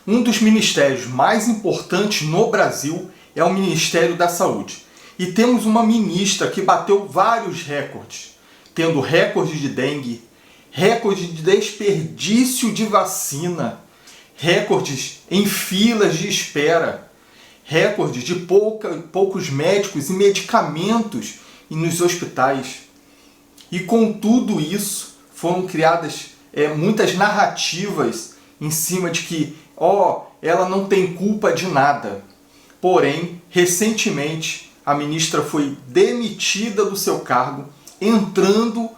Um dos ministérios mais importantes no Brasil é o Ministério da Saúde. E temos uma ministra que bateu vários recordes, tendo recorde de dengue, recorde de desperdício de vacina, recordes em filas de espera, recordes de poucos médicos e medicamentos nos hospitais. E com tudo isso foram criadas muitas narrativas em cima de que ela não tem culpa de nada. Porém, recentemente, a ministra foi demitida do seu cargo, entrando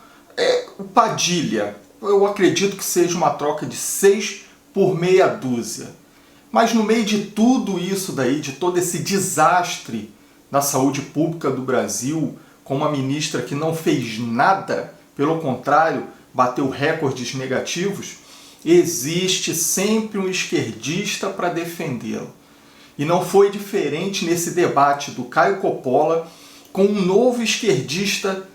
o Padilha. Eu acredito que seja uma troca de 6 por meia dúzia. Mas no meio de tudo isso daí, de todo esse desastre na saúde pública do Brasil, com uma ministra que não fez nada, pelo contrário, bateu recordes negativos, existe sempre um esquerdista para defendê-la. E não foi diferente nesse debate do Caio Coppola com um novo esquerdista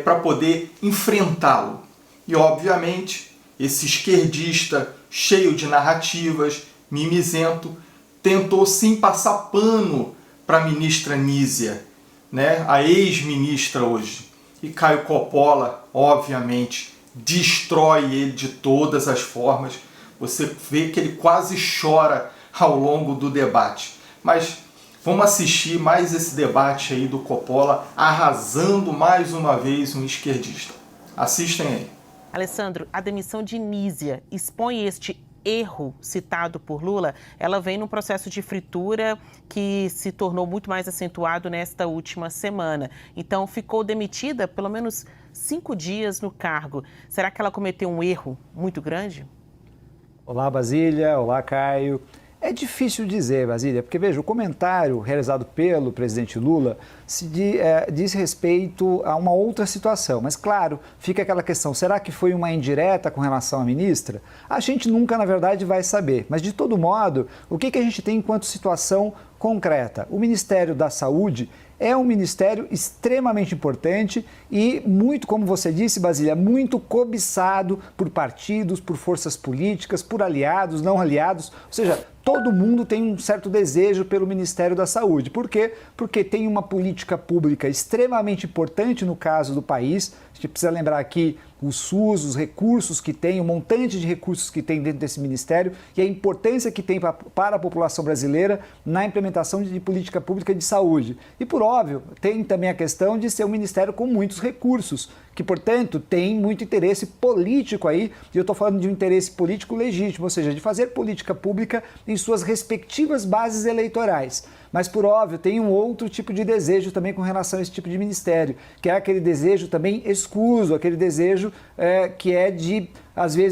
para poder enfrentá-lo. E, obviamente, esse esquerdista cheio de narrativas, mimizento, tentou sim passar pano para a ministra Nízia, né? A ex-ministra hoje. E Caio Coppola, obviamente, destrói ele de todas as formas. Você vê que ele quase chora ao longo do debate. Mas vamos assistir mais esse debate aí do Coppola arrasando mais uma vez um esquerdista. Assistem aí. Alessandro, a demissão de Nízia expõe este erro citado por Lula? Ela vem num processo de fritura que se tornou muito mais acentuado nesta última semana. Então, ficou demitida pelo menos 5 dias no cargo. Será que ela cometeu um erro muito grande? Olá, Basília. Olá, Caio. É difícil dizer, Basília, porque, veja, o comentário realizado pelo presidente Lula diz respeito a uma outra situação. Mas, claro, fica aquela questão, será que foi uma indireta com relação à ministra? A gente nunca, na verdade, vai saber. Mas, de todo modo, o que a gente tem enquanto situação concreta? O Ministério da Saúde é um ministério extremamente importante e muito, como você disse, Basília, muito cobiçado por partidos, por forças políticas, por aliados, não aliados, ou seja, todo mundo tem um certo desejo pelo Ministério da Saúde. Por quê? Porque tem uma política pública extremamente importante no caso do país. A gente precisa lembrar aqui o SUS, os recursos que tem, o montante de recursos que tem dentro desse ministério e a importância que tem para a população brasileira na implementação de política pública de saúde. E, por óbvio, tem também a questão de ser um ministério com muitos recursos, que, portanto, tem muito interesse político aí, e eu estou falando de um interesse político legítimo, ou seja, de fazer política pública em suas respectivas bases eleitorais. Mas, por óbvio, tem um outro tipo de desejo também com relação a esse tipo de ministério, que é aquele desejo também escuso, aquele desejo que é de,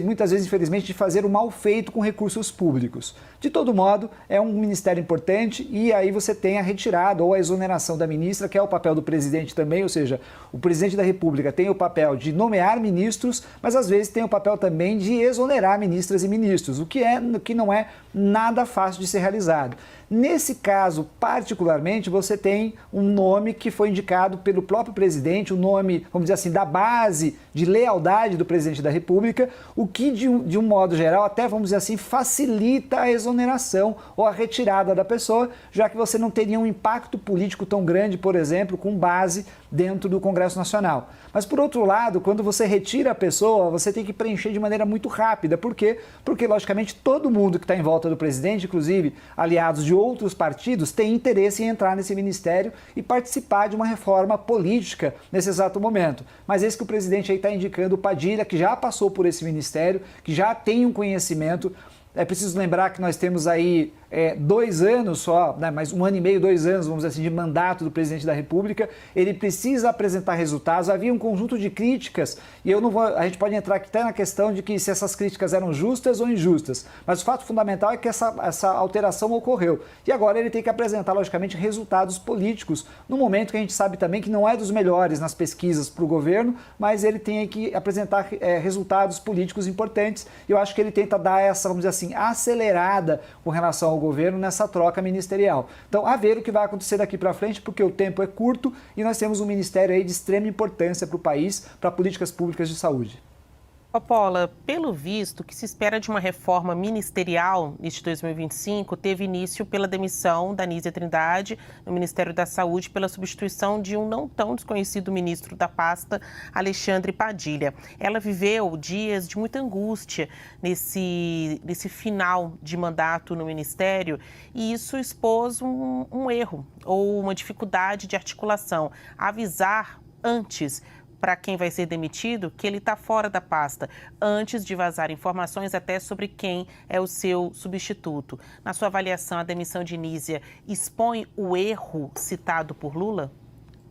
muitas vezes, infelizmente, de fazer o mal feito com recursos públicos. De todo modo, é um ministério importante e aí você tem a retirada ou a exoneração da ministra, que é o papel do presidente também, ou seja, o presidente da República tem o papel de nomear ministros, mas às vezes tem o papel também de exonerar ministras e ministros, o que não é nada fácil de ser realizado. Nesse caso, particularmente, você tem um nome que foi indicado pelo próprio presidente, um nome, vamos dizer assim, da base de lealdade do presidente da República, o que, de um modo geral, até, vamos dizer assim, facilita a exoneração ou a retirada da pessoa, já que você não teria um impacto político tão grande, por exemplo, com base dentro do Congresso Nacional. Mas, por outro lado, quando você retira a pessoa, você tem que preencher de maneira muito rápida. Por quê? Porque, logicamente, todo mundo que está em volta do presidente, inclusive aliados de outros partidos, tem interesse em entrar nesse ministério e participar de uma reforma política nesse exato momento. Mas esse que o presidente aí está indicando, o Padilha, que já passou por esse ministério, que já tem um conhecimento. É preciso lembrar que nós temos aí 2 anos só, né, mais 1 ano e meio, 2 anos, vamos dizer assim, de mandato do presidente da República. Ele precisa apresentar resultados. Havia um conjunto de críticas e a gente pode entrar aqui até na questão de que se essas críticas eram justas ou injustas. Mas o fato fundamental é que essa alteração ocorreu. E agora ele tem que apresentar, logicamente, resultados políticos, no momento que a gente sabe também que não é dos melhores nas pesquisas para o governo, mas ele tem que apresentar resultados políticos importantes. E eu acho que ele tenta dar essa, vamos dizer assim, acelerada com relação ao governo nessa troca ministerial. Então, a ver o que vai acontecer daqui para frente, porque o tempo é curto e nós temos um ministério aí de extrema importância para o país, para políticas públicas de saúde. Paula, pelo visto, o que se espera de uma reforma ministerial neste 2025 teve início pela demissão da Nízia Trindade no Ministério da Saúde pela substituição de um não tão desconhecido ministro da pasta, Alexandre Padilha. Ela viveu dias de muita angústia nesse final de mandato no Ministério e isso expôs um erro ou uma dificuldade de articulação. Avisar antes para quem vai ser demitido que ele está fora da pasta, antes de vazar informações até sobre quem é o seu substituto. Na sua avaliação, a demissão de Nízia expõe o erro citado por Lula?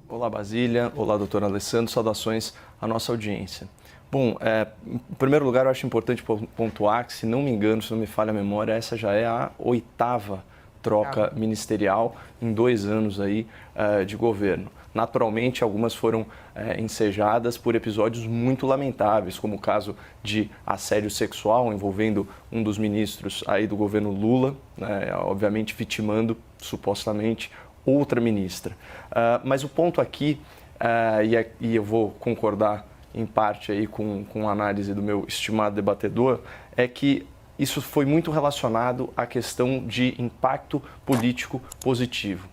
Olá, Basília. Olá, doutor Alessandro. Saudações à nossa audiência. Bom, em primeiro lugar, eu acho importante pontuar que, se não me engano, se não me falha a memória, essa já é a 8ª troca ministerial em 2 anos aí, de governo. Naturalmente, algumas foram ensejadas por episódios muito lamentáveis, como o caso de assédio sexual envolvendo um dos ministros aí do governo Lula, né, obviamente vitimando, supostamente, outra ministra. Mas o ponto aqui, e eu vou concordar em parte aí com a análise do meu estimado debatedor, é que isso foi muito relacionado à questão de impacto político positivo.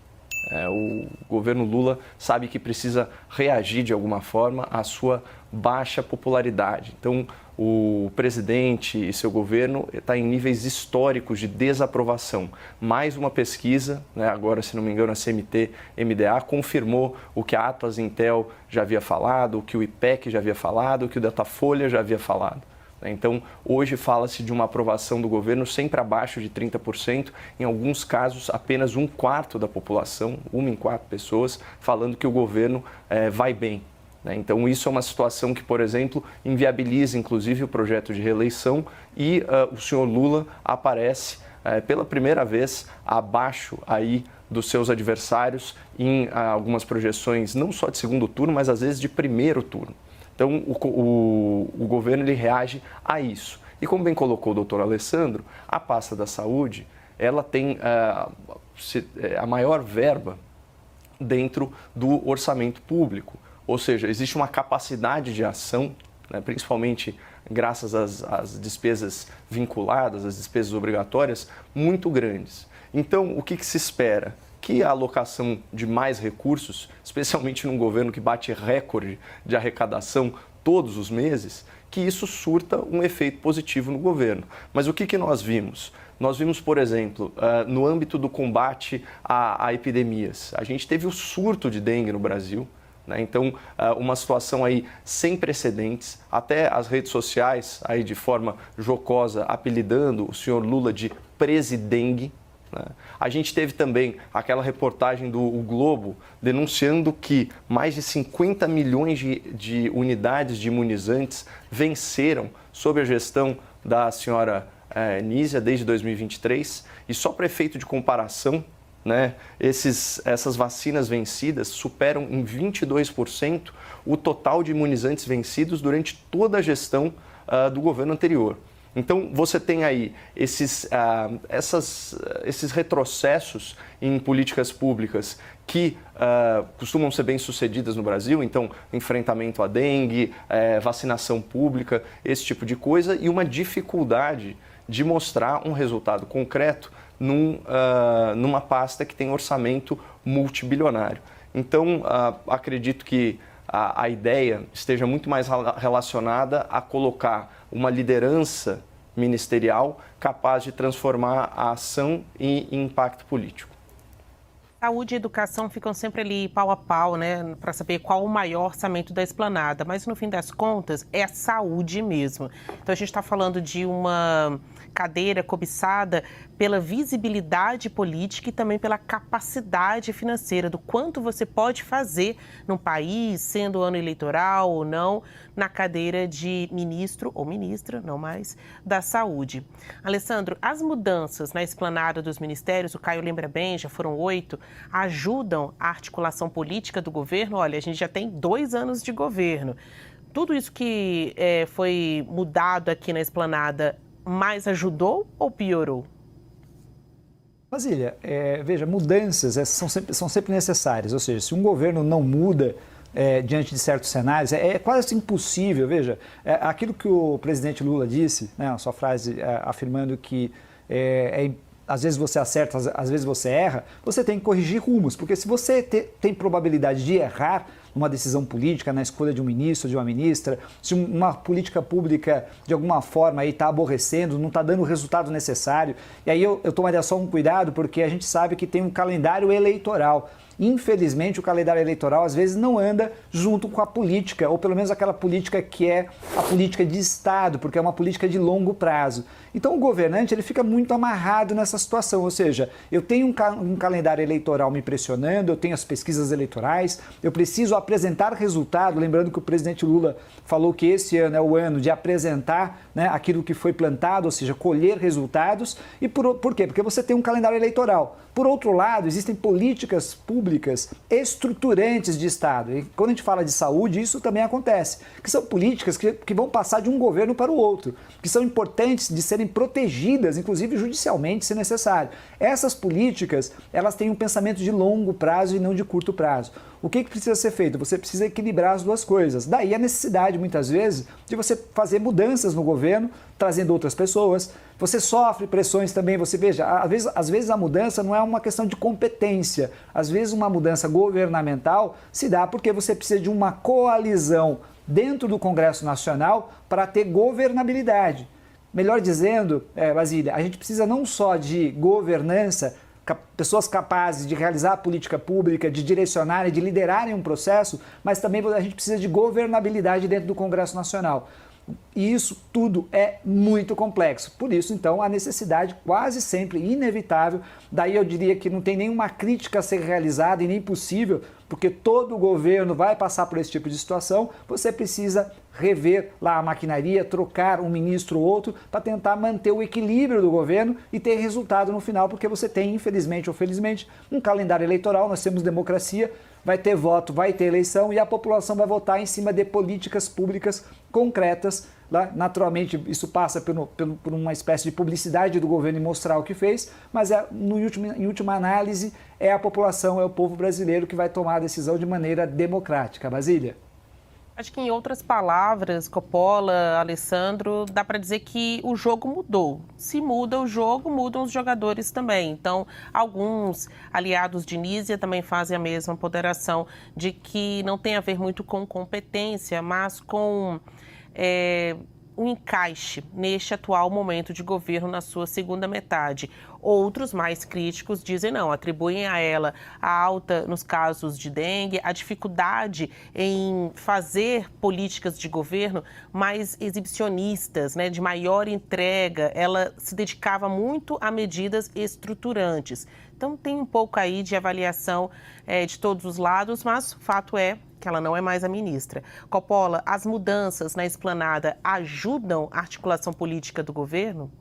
O governo Lula sabe que precisa reagir de alguma forma à sua baixa popularidade. Então, o presidente e seu governo está em níveis históricos de desaprovação. Mais uma pesquisa, né, agora, se não me engano, a CMT-MDA, confirmou o que a Atlas Intel já havia falado, o que o IPEC já havia falado, o que o Datafolha já havia falado. Então, hoje fala-se de uma aprovação do governo sempre abaixo de 30%, em alguns casos apenas 1/4 da população, 1 em 4 pessoas, falando que o governo vai bem. Então, isso é uma situação que, por exemplo, inviabiliza inclusive o projeto de reeleição e o senhor Lula aparece pela primeira vez abaixo aí dos seus adversários em algumas projeções, não só de segundo turno, mas às vezes de primeiro turno. Então, o governo ele reage a isso. E como bem colocou o doutor Alessandro, a pasta da saúde ela tem a maior verba dentro do orçamento público. Ou seja, existe uma capacidade de ação, né, principalmente graças às despesas vinculadas, às despesas obrigatórias, muito grandes. Então, o que se espera? Que a alocação de mais recursos, especialmente num governo que bate recorde de arrecadação todos os meses, que isso surta um efeito positivo no governo. Mas o que nós vimos? Nós vimos, por exemplo, no âmbito do combate a epidemias, a gente teve o surto de dengue no Brasil, né? Então, uma situação aí sem precedentes, até as redes sociais, aí de forma jocosa, apelidando o senhor Lula de presidengue. A gente teve também aquela reportagem do Globo denunciando que mais de 50 milhões de unidades de imunizantes venceram sob a gestão da senhora Nízia desde 2023. E só para efeito de comparação, né, essas vacinas vencidas superam em 22% o total de imunizantes vencidos durante toda a gestão do governo anterior. Então, você tem aí esses retrocessos em políticas públicas que costumam ser bem-sucedidas no Brasil, então, enfrentamento à dengue, vacinação pública, esse tipo de coisa, e uma dificuldade de mostrar um resultado concreto numa pasta que tem orçamento multibilionário. Então, acredito que a ideia esteja muito mais relacionada a colocar uma liderança ministerial capaz de transformar a ação em impacto político. Saúde e educação ficam sempre ali pau a pau, né, para saber qual o maior orçamento da Esplanada, mas no fim das contas é a saúde mesmo. Então a gente está falando de uma cadeira cobiçada pela visibilidade política e também pela capacidade financeira, do quanto você pode fazer num país, sendo ano eleitoral ou não, na cadeira de ministro ou ministra, não mais, da saúde. Alessandro, as mudanças na esplanada dos ministérios, o Caio lembra bem, já foram 8, ajudam a articulação política do governo? Olha, a gente já tem 2 anos de governo. Tudo isso que foi mudado aqui na esplanada mais ajudou ou piorou? Basília, veja, mudanças são sempre necessárias, ou seja, se um governo não muda, diante de certos cenários. É quase impossível, veja, aquilo que o presidente Lula disse, né, a sua frase afirmando que às vezes você acerta, às vezes você erra, você tem que corrigir rumos, porque se você tem probabilidade de errar numa decisão política, na escolha de um ministro, de uma ministra, se uma política pública de alguma forma está aborrecendo, não está dando o resultado necessário, e aí eu tomaria só um cuidado, porque a gente sabe que tem um calendário eleitoral. Infelizmente, o calendário eleitoral às vezes não anda junto com a política, ou pelo menos aquela política que é a política de Estado, porque é uma política de longo prazo. Então o governante ele fica muito amarrado nessa situação, ou seja, eu tenho um calendário eleitoral me pressionando, eu tenho as pesquisas eleitorais, eu preciso apresentar resultado, lembrando que o presidente Lula falou que esse ano é o ano de apresentar, né, aquilo que foi plantado, ou seja, colher resultados. E por quê? Porque você tem um calendário eleitoral. Por outro lado, existem políticas públicas estruturantes de Estado. E quando a gente fala de saúde, isso também acontece. Que são políticas que vão passar de um governo para o outro, que são importantes de serem protegidas, inclusive judicialmente, se necessário. Essas políticas, elas têm um pensamento de longo prazo e não de curto prazo. O que precisa ser feito? Você precisa equilibrar as duas coisas. Daí a necessidade, muitas vezes, de você fazer mudanças no governo, trazendo outras pessoas. Você sofre pressões também, você veja, às vezes a mudança não é uma questão de competência. Às vezes uma mudança governamental se dá porque você precisa de uma coalizão dentro do Congresso Nacional para ter governabilidade. Melhor dizendo, Basília, a gente precisa não só de governança, pessoas capazes de realizar a política pública, de direcionarem, de liderarem um processo, mas também a gente precisa de governabilidade dentro do Congresso Nacional. E isso tudo é muito complexo. Por isso, então, a necessidade quase sempre inevitável. Daí eu diria que não tem nenhuma crítica a ser realizada e nem possível, porque todo o governo vai passar por esse tipo de situação. Você precisa rever lá a maquinaria, trocar um ministro ou outro para tentar manter o equilíbrio do governo e ter resultado no final, porque você tem, infelizmente ou felizmente, um calendário eleitoral, nós temos democracia, vai ter voto, vai ter eleição e a população vai votar em cima de políticas públicas concretas. Naturalmente, isso passa por uma espécie de publicidade do governo e mostrar o que fez, mas em última análise é a população, é o povo brasileiro que vai tomar a decisão de maneira democrática. Basília? Acho que, em outras palavras, Coppola, Alessandro, dá para dizer que o jogo mudou. Se muda o jogo, mudam os jogadores também. Então, alguns aliados de Nízia também fazem a mesma ponderação de que não tem a ver muito com competência, mas com um encaixe neste atual momento de governo na sua segunda metade. Outros, mais críticos, dizem não, atribuem a ela a alta nos casos de dengue, a dificuldade em fazer políticas de governo mais exibicionistas, né, de maior entrega. Ela se dedicava muito a medidas estruturantes. Então tem um pouco aí de avaliação de todos os lados, mas o fato é que ela não é mais a ministra. Coppola, as mudanças na esplanada ajudam a articulação política do governo?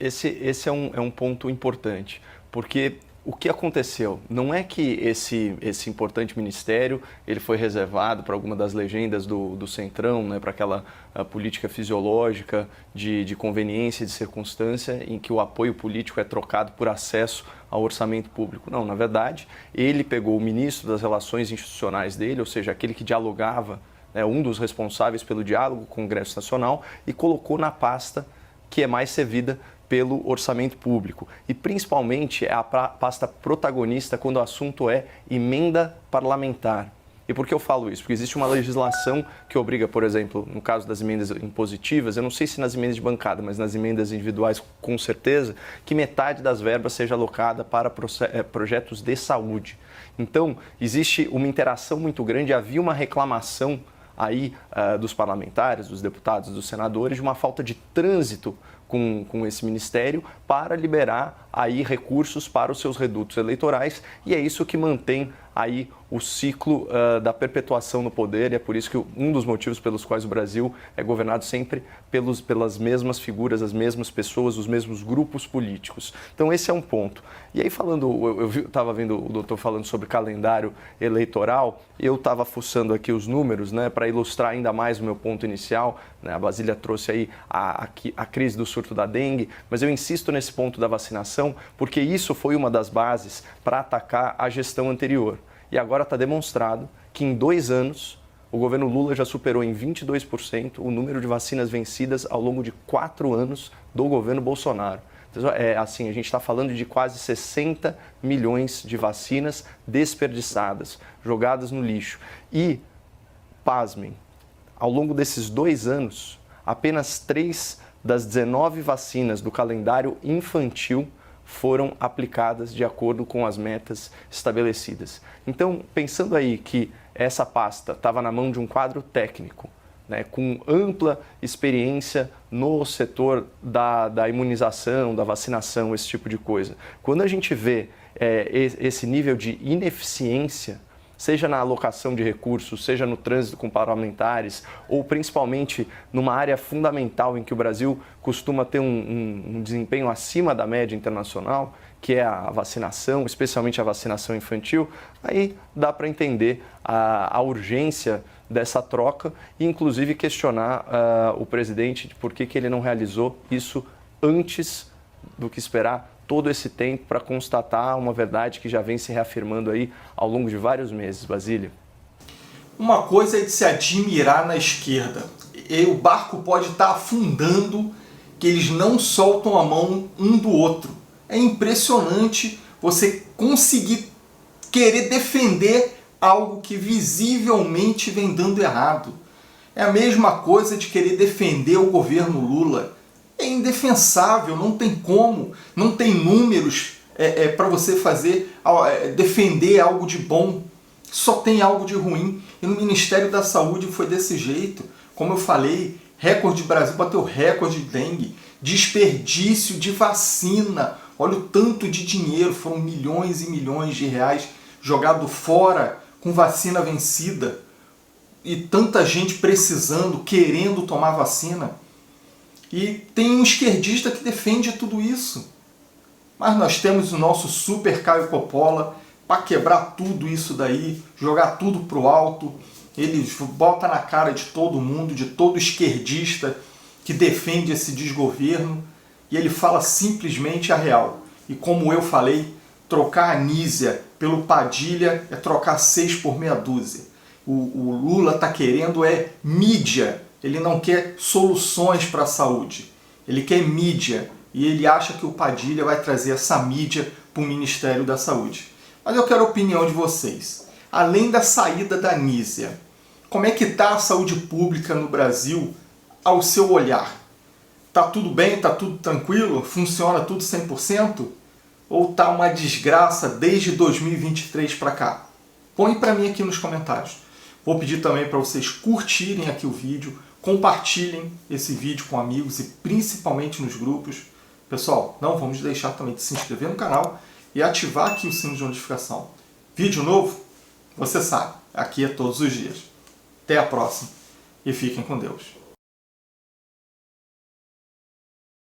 Esse é um ponto importante, porque o que aconteceu não é que esse importante ministério ele foi reservado para alguma das legendas do Centrão, né, para aquela política fisiológica de conveniência, de circunstância, em que o apoio político é trocado por acesso ao orçamento público. Não, na verdade, ele pegou o ministro das Relações Institucionais dele, ou seja, aquele que dialogava, né, um dos responsáveis pelo diálogo com o Congresso Nacional, e colocou na pasta que é mais servida pelo orçamento público. E, principalmente, é a pasta protagonista quando o assunto é emenda parlamentar. E por que eu falo isso? Porque existe uma legislação que obriga, por exemplo, no caso das emendas impositivas, eu não sei se nas emendas de bancada, mas nas emendas individuais, com certeza, que metade das verbas seja alocada para projetos de saúde. Então, existe uma interação muito grande, havia uma reclamação aí dos parlamentares, dos deputados, dos senadores, de uma falta de trânsito com esse ministério para liberar aí recursos para os seus redutos eleitorais, e é isso que mantém aí o ciclo da perpetuação no poder, e é por isso que um dos motivos pelos quais o Brasil é governado sempre pelas mesmas figuras, as mesmas pessoas, os mesmos grupos políticos. Então esse é um ponto. E aí eu estava vendo o doutor falando sobre calendário eleitoral, eu estava fuçando aqui os números, né, para ilustrar ainda mais o meu ponto inicial, né, a Basília trouxe aí a crise do surto da dengue, mas eu insisto nesse ponto da vacinação, porque isso foi uma das bases para atacar a gestão anterior. E agora está demonstrado que em 2 anos o governo Lula já superou em 22% o número de vacinas vencidas ao longo de 4 anos do governo Bolsonaro. Então, assim, a gente está falando de quase 60 milhões de vacinas desperdiçadas, jogadas no lixo. E, pasmem, ao longo desses 2 anos, apenas 3 das 19 vacinas do calendário infantil foram aplicadas de acordo com as metas estabelecidas. Então, pensando aí que essa pasta estava na mão de um quadro técnico, né, com ampla experiência no setor da imunização, da vacinação, esse tipo de coisa. Quando a gente vê esse nível de ineficiência, seja na alocação de recursos, seja no trânsito com parlamentares, ou principalmente numa área fundamental em que o Brasil costuma ter um desempenho acima da média internacional, que é a vacinação, especialmente a vacinação infantil, aí dá para entender a urgência dessa troca e, inclusive, questionar o presidente de por que ele não realizou isso antes do que esperar todo esse tempo para constatar uma verdade que já vem se reafirmando aí ao longo de vários meses. Basílio. Uma coisa é de se admirar na esquerda. E o barco pode estar afundando, que eles não soltam a mão um do outro. É impressionante você conseguir querer defender algo que visivelmente vem dando errado. É a mesma coisa de querer defender o governo Lula. É indefensável, não tem como, não tem números para você defender algo de bom. Só tem algo de ruim. E no Ministério da Saúde foi desse jeito. Como eu falei, recorde Brasil bateu recorde de dengue, desperdício de vacina. Olha o tanto de dinheiro, foram milhões e milhões de reais jogado fora com vacina vencida. E tanta gente precisando, querendo tomar vacina. E tem um esquerdista que defende tudo isso. Mas nós temos o nosso super Caio Coppola para quebrar tudo isso daí, jogar tudo pro alto. Ele bota na cara de todo mundo, de todo esquerdista que defende esse desgoverno. E ele fala simplesmente a real. E como eu falei, trocar a Anísia pelo Padilha é trocar 6 por meia dúzia. O Lula está querendo mídia. Ele não quer soluções para a saúde. Ele quer mídia. E ele acha que o Padilha vai trazer essa mídia para o Ministério da Saúde. Mas eu quero a opinião de vocês. Além da saída da Anísia, como é que está a saúde pública no Brasil ao seu olhar? Está tudo bem? Está tudo tranquilo? Funciona tudo 100%? Ou está uma desgraça desde 2023 para cá? Põe para mim aqui nos comentários. Vou pedir também para vocês curtirem aqui o vídeo, compartilhem esse vídeo com amigos e principalmente nos grupos. Pessoal, não vamos deixar também de se inscrever no canal e ativar aqui o sino de notificação. Vídeo novo? Você sabe, aqui é todos os dias. Até a próxima e fiquem com Deus.